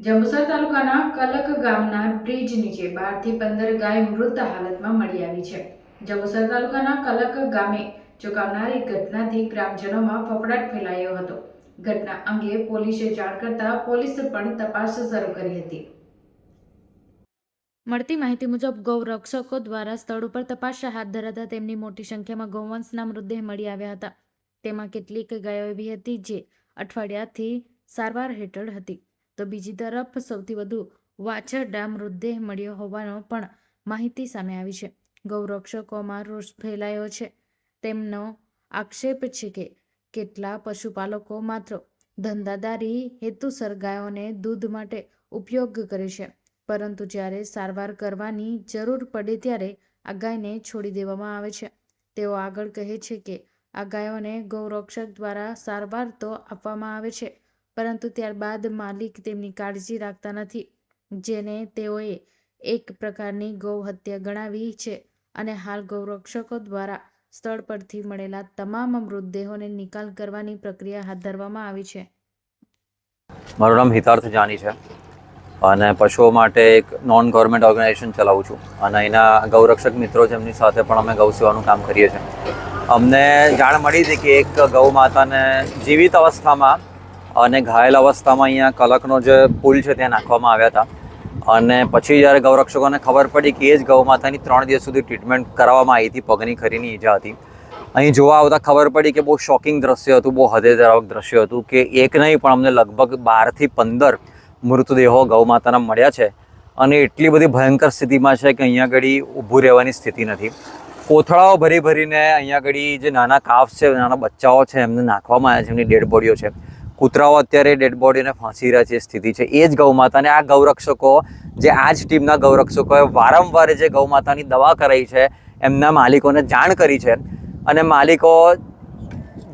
જંબુસર તાલુકાના કલક ગામના બ્રિજ નીચે 12 થી 15 ગાય મૃત હાલતમાં મળી આવી છે. જંબુસર તાલુકાના કલક ગામે ચોંકાવનારી ઘટનાથી ગ્રામજનોમાં ફફડાટ ફેલાયો હતો. ઘટના અંગે પોલીસે જાણ કરતા પોલીસે પણ તપાસ શરૂ કરી હતી. મળતી માહિતી મુજબ ગૌરક્ષકો દ્વારા સ્થળ ઉપર તપાસ હાથ ધરાતા તેમની મોટી સંખ્યામાં ગૌવંશના મૃતદેહ મળી આવ્યા હતા. તેમાં કેટલીક ગાયો એવી હતી જે અઠવાડિયાથી સારવાર હેઠળ હતી, તો બીજી તરફ સૌથી વધુ વાછરડા મૃતદેહ મળ્યો હોવાનો પણ માહિતી સામે આવી છે. ગૌરક્ષકોમાં રોષ ફેલાયો છે. તેમનો આક્ષેપ છે કે કેટલા પશુપાલકો માત્ર ધંધાદારી હેતુસર ગાયોને દૂધ માટે ઉપયોગ કરે છે, પરંતુ જ્યારે સારવાર કરવાની જરૂર પડે ત્યારે આ ગાયને છોડી દેવામાં આવે છે. તેઓ આગળ કહે છે કે આ ગાયોને ગૌરક્ષક દ્વારા સારવાર તો આપવામાં આવે છે, પરંતુ ત્યારબાદ માલિક તેમની કાળજી રાખતા નથી, જેને તેઓએ એક પ્રકારની ગૌ હત્યા ગણાવી છે અને હાલ ગૌરક્ષકો દ્વારા સ્થળ પરથી મળેલા તમામ મૃતદેહોને નિકાલ કરવાની પ્રક્રિયા હાથ ધરવામાં આવી છે. મારું નામ હિતાર્થ જાની છે અને પશુઓ માટે એક નોન ગવર્મેન્ટ ઓર્ગેનાઇઝેશન ચલાવું છું અને અહીંના ગૌરક્ષક મિત્રો છે, એમની સાથે પણ અમે ગૌ સેવાનું કામ કરીએ છીએ. અમને જાણ મળી હતી કે એક ગૌ માતાને જીવિત અવસ્થામાં અને ઘાયલ અવસ્થામાં અહીંયા કલકનો જે પુલ છે ત્યાં નાખવામાં આવ્યા હતા અને પછી જ્યારે ગૌરક્ષકોને ખબર પડી કે એ જ ગૌ માતાની 3 દિવસ સુધી ટ્રીટમેન્ટ કરાવવામાં આવી હતી, પગની ખરીની ઈજા હતી. અહીં જોવા આવતા ખબર પડી કે બહુ શોકિંગ દ્રશ્ય હતું, બહુ હૃદયદ્રાવક દ્રશ્ય હતું કે એક નહીં પણ અમને લગભગ 12 થી 15 મૃતદેહો ગૌ માતાના મળ્યા છે અને એટલી બધી ભયંકર સ્થિતિમાં છે કે અહીંયા આગળ ઊભું રહેવાની સ્થિતિ નથી. કોથળાઓ ભરીને અહીંયા આગળ જે નાના કાફ છે, નાના બચ્ચાઓ છે, એમને નાખવામાં આવ્યા છે, એમની ડેડ બોડીઓ છે. કૂતરાઓ અત્યારે ડેડ બોડીને ફાંસી રહ્યા છે સ્થિતિ છે. એ જ ગૌ માતાને આ ગૌરક્ષકો, જે આ જ ટીમના ગૌરક્ષકોએ વારંવાર જે ગૌ માતાની દવા કરાવી છે, એમના માલિકોને જાણ કરી છે અને માલિકો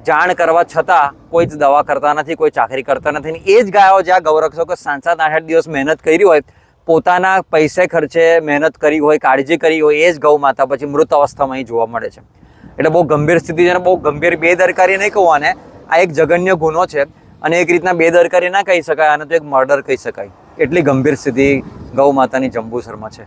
જાણ કરવા છતાં કોઈ જ દવા કરતા નથી, કોઈ ચાકરી કરતા નથી. એ જ ગાયો જ્યાં ગૌરક્ષકો 7-7, 8-8 દિવસ મહેનત કરી હોય, પોતાના પૈસે ખર્ચે મહેનત કરી હોય, કાળજી કરી હોય, એ જ ગૌ માતા પછી મૃત અવસ્થામાં અહીં જોવા મળે છે. એટલે બહુ ગંભીર સ્થિતિ છે અને બહુ ગંભીર બેદરકારી નહીં કહું આને, આ એક જઘન્ય ગુનો છે અને એક રીતના બેદરકારી ના કહી શકાય, આને તો એક મર્ડર કહી શકાય. એટલી ગંભીર સ્થિતિ ગૌ માતાની જંબુસરમાં છે.